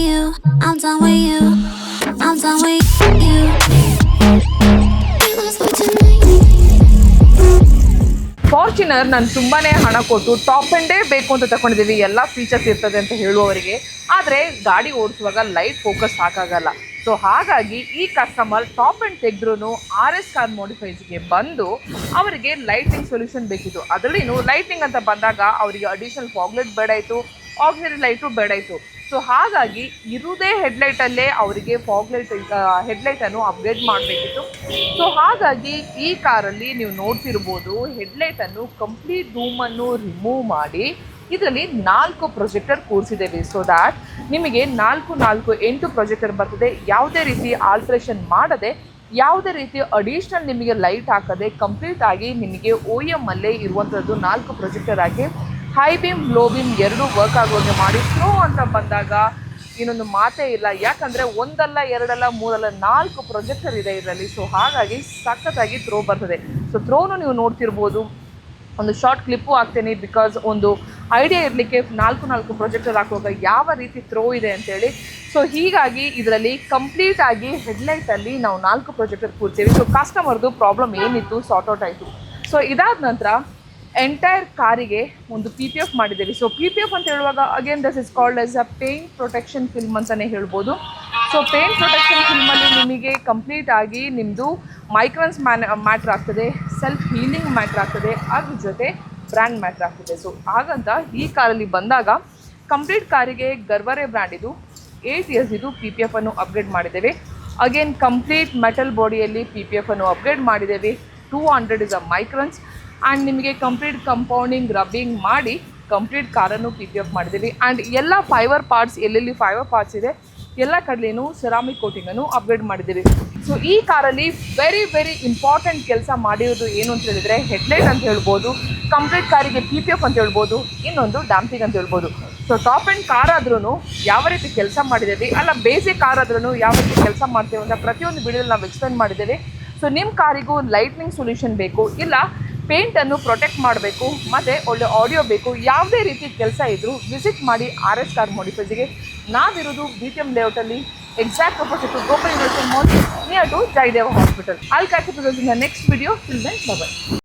you. I'm done with you. I'm done with you. We lost for tonight. Fortuner ನಾನು ತುಂಬಾ ಹಣ ಕೊಟ್ಟು top ಎಂಡೇ ಬೇಕು ಅಂತ ತಗೊಂಡಿದ್ದೀವಿ, ಎಲ್ಲ ಫೀಚರ್ಸ್ ಇರ್ತದೆ ಅಂತ ಹೇಳುವವರಿಗೆ. ಆದರೆ ಗಾಡಿ ಓಡಿಸುವಾಗ ಲೈಟ್ ಫೋಕಸ್ ಸಾಕಾಗಲ್ಲ. ಸೊ ಹಾಗಾಗಿ ಈ ಕಸ್ಟಮರ್ ಟಾಪ್ ಎಂಡ್ ತೆಗೆದ್ರೂ RS ಕಾರ್ ಮಾಡಿಫೈಸ್ಗೆ ಬಂದು ಅವರಿಗೆ ಲೈಟಿಂಗ್ ಸೊಲ್ಯೂಷನ್ ಬೇಕಿತ್ತು. ಅದರಲ್ಲಿನೂ ಲೈಟಿಂಗ್ ಅಂತ ಬಂದಾಗ ಅವರಿಗೆ ಅಡಿಷನಲ್ ಫಾಗ್ಲೈಟ್ ಬೇಡಾಯಿತು, ಆಕ್ಸಿಲರಿ ಲೈಟು ಬೇಡಾಯಿತು. ಸೊ ಹಾಗಾಗಿ ಇರುವುದೇ ಹೆಡ್ಲೈಟಲ್ಲೇ ಅವರಿಗೆ ಹೆಡ್ಲೈಟನ್ನು ಅಪ್ಗ್ರೇಡ್ ಮಾಡಬೇಕಿತ್ತು. ಸೊ ಹಾಗಾಗಿ ಈ ಕಾರಲ್ಲಿ ನೀವು ನೋಡ್ತಿರ್ಬೋದು, ಹೆಡ್ಲೈಟನ್ನು ಕಂಪ್ಲೀಟ್ ಡೂಮನ್ನು ರಿಮೂವ್ ಮಾಡಿ ಇದರಲ್ಲಿ 4 ಪ್ರೊಜೆಕ್ಟರ್ ಕೂರಿಸಿದ್ದೇವೆ. ಸೊ ದ್ಯಾಟ್ ನಿಮಗೆ 4 ಪ್ರೊಜೆಕ್ಟರ್ ಬರ್ತದೆ. ಯಾವುದೇ ರೀತಿ ಆಲ್ಟ್ರೇಷನ್ ಮಾಡದೆ, ಯಾವುದೇ ರೀತಿ ಅಡಿಷ್ನಲ್ ನಿಮಗೆ ಲೈಟ್ ಹಾಕದೆ, ಕಂಪ್ಲೀಟ್ ಆಗಿ ನಿಮಗೆ OEM ಅಲ್ಲೇ ಇರುವಂಥದ್ದು 4 ಪ್ರೊಜೆಕ್ಟರ್ ಆಗಿ ಹೈ ಬೀಮ್ ಲೋ ಬೀಮ್ ಎರಡೂ ವರ್ಕ್ ಆಗುವಂಗೆ ಮಾಡಿ. ಥ್ರೋ ಅಂತ ಬಂದಾಗ ಇನ್ನೊಂದು ಮಾತೇ ಇಲ್ಲ, ಯಾಕಂದರೆ ಒಂದಲ್ಲ ಎರಡಲ್ಲ ಮೂರಲ್ಲ 4 ಪ್ರೊಜೆಕ್ಟರ್ ಇದೆ ಇದರಲ್ಲಿ. ಸೊ ಹಾಗಾಗಿ ಸಖತ್ತಾಗಿ ಥ್ರೋ ಬರ್ತದೆ. ಸೊ ಥ್ರೋನು ನೀವು ನೋಡ್ತಿರ್ಬೋದು, ಒಂದು ಶಾರ್ಟ್ ಕ್ಲಿಪ್ಪು ಹಾಕ್ತೇನೆ, ಬಿಕಾಸ್ ಒಂದು ಐಡಿಯಾ ಇರಲಿಕ್ಕೆ 4 ಪ್ರೊಜೆಕ್ಟರ್ ಹಾಕುವಾಗ ಯಾವ ರೀತಿ ಥ್ರೋ ಇದೆ ಅಂತೇಳಿ. ಸೊ ಹೀಗಾಗಿ ಇದರಲ್ಲಿ ಕಂಪ್ಲೀಟ್ ಆಗಿ ಹೆಡ್ಲೈಟಲ್ಲಿ ನಾವು 4 ಪ್ರೊಜೆಕ್ಟರ್ ಕೂರ್ತೀವಿ. ಸೊ ಕಸ್ಟಮರ್ದು ಪ್ರಾಬ್ಲಮ್ ಏನಿತ್ತು ಸಾರ್ಟ್ ಔಟ್ ಆಯಿತು. ಸೊ ಇದಾದ ನಂತರ ಎಂಟೈರ್ ಕಾರಿಗೆ ಒಂದು PPF ಮಾಡಿದ್ದೇವೆ. ಸೊ PPF ಅಂತ ಹೇಳುವಾಗ again this is called as a paint protection film ಅಂತಲೇ ಹೇಳ್ಬೋದು. ಸೊ ಪೇಂಟ್ ಪ್ರೊಟೆಕ್ಷನ್ ಫಿಲ್ಮಲ್ಲಿ ನಿಮಗೆ ಕಂಪ್ಲೀಟ್ ಆಗಿ ನಿಮ್ಮದು ಮೈಕ್ರಾನ್ಸ್ ಮ್ಯಾಟ್ರ್ ಆಗ್ತದೆ, ಸೆಲ್ಫ್ ಹೀಲಿಂಗ್ ಮ್ಯಾಟ್ರ್ ಆಗ್ತದೆ, ಅದ್ರ ಜೊತೆ ಬ್ರ್ಯಾಂಡ್ ಮ್ಯಾಟ್ರ್ ಆಗ್ತದೆ. ಸೊ ಹಾಗಂತ ಈ ಕಾರಲ್ಲಿ ಬಂದಾಗ ಕಂಪ್ಲೀಟ್ ಕಾರಿಗೆ ಗರ್ವರೆ ಬ್ರ್ಯಾಂಡ್ ಇದು 8 ಇಯರ್ಸ್ ಇದು PPF ಅನ್ನು ಅಪ್ಗ್ರೇಡ್ ಮಾಡಿದ್ದೇವೆ. ಅಗೇನ್ ಕಂಪ್ಲೀಟ್ ಮೆಟಲ್ ಬಾಡಿಯಲ್ಲಿ PPF ಅನ್ನು ಅಪ್ಗ್ರೇಡ್ ಮಾಡಿದ್ದೇವೆ. 200 ಇಸ್ ಅ ಮೈಕ್ರಾನ್ಸ್. ಆ್ಯಂಡ್ ನಿಮಗೆ ಕಂಪ್ಲೀಟ್ ಕಂಪೌಂಡಿಂಗ್ ರಬ್ಬಿಂಗ್ ಮಾಡಿ ಕಂಪ್ಲೀಟ್ ಕಾರನ್ನು PPF ಮಾಡಿದ್ದೀವಿ. ಆ್ಯಂಡ್ ಎಲ್ಲ ಫೈಬರ್ ಪಾರ್ಟ್ಸ್, ಎಲ್ಲೆಲ್ಲಿ ಫೈಬರ್ ಪಾರ್ಟ್ಸ್ ಇದೆ ಎಲ್ಲ ಕಡಲೇನು ಸೆರಾಮಿಕ್ ಕೋಟಿಂಗನ್ನು ಅಪ್ಗ್ರೇಡ್ ಮಾಡಿದ್ದೀವಿ. ಸೊ ಈ ಕಾರಲ್ಲಿ ವೆರಿ ಇಂಪಾರ್ಟೆಂಟ್ ಕೆಲಸ ಮಾಡಿರೋದು ಏನು ಅಂತ ಹೇಳಿದರೆ ಹೆಡ್ಲೈಟ್ ಅಂತ ಹೇಳ್ಬೋದು, ಕಂಪ್ಲೀಟ್ ಕಾರಿಗೆ PPF ಅಂತ ಹೇಳ್ಬೋದು, ಇನ್ನೊಂದು ಡ್ಯಾಂಪಿಂಗ್ ಅಂತ ಹೇಳ್ಬೋದು. ಸೊ ಟಾಪ್ ಆ್ಯಂಡ್ ಕಾರ್ ಆದ್ರೂ ಯಾವ ರೀತಿ ಕೆಲಸ ಮಾಡಿದ್ದೇವೆ, ಅಲ್ಲ ಬೇಸಿಕ್ ಕಾರ್ ಆದ್ರೂ ಯಾವ ರೀತಿ ಕೆಲಸ ಮಾಡ್ತೇವೆ ಅಂತ ಪ್ರತಿಯೊಂದು ವಿಡಿಯೋದಲ್ಲಿ ನಾವು ಎಕ್ಸ್ಪ್ಲೇನ್ ಮಾಡಿದ್ದೇವೆ. ಸೊ ನಿಮ್ಮ ಕಾರಿಗೂ ಲೈಟ್ನಿಂಗ್ ಸೊಲ್ಯೂಷನ್ ಬೇಕು, ಇಲ್ಲ ಪೇಂಟನ್ನು ಪ್ರೊಟೆಕ್ಟ್ ಮಾಡಬೇಕು, ಮತ್ತು ಒಳ್ಳೆ ಆಡಿಯೋ ಬೇಕು, ಯಾವುದೇ ರೀತಿ ಕೆಲಸ ಇದ್ದರೂ ವಿಸಿಟ್ ಮಾಡಿ RS ಕಾರ್ ಮಾಡಿಫೈಸ್ಗೆ. ನಾವಿರೋದು BTM ಲೇಔಟಲ್ಲಿ, exact opposite to Gopura university mall, near to Jayadeva hospital. I'll catch you in the next video. Till then, bye-bye.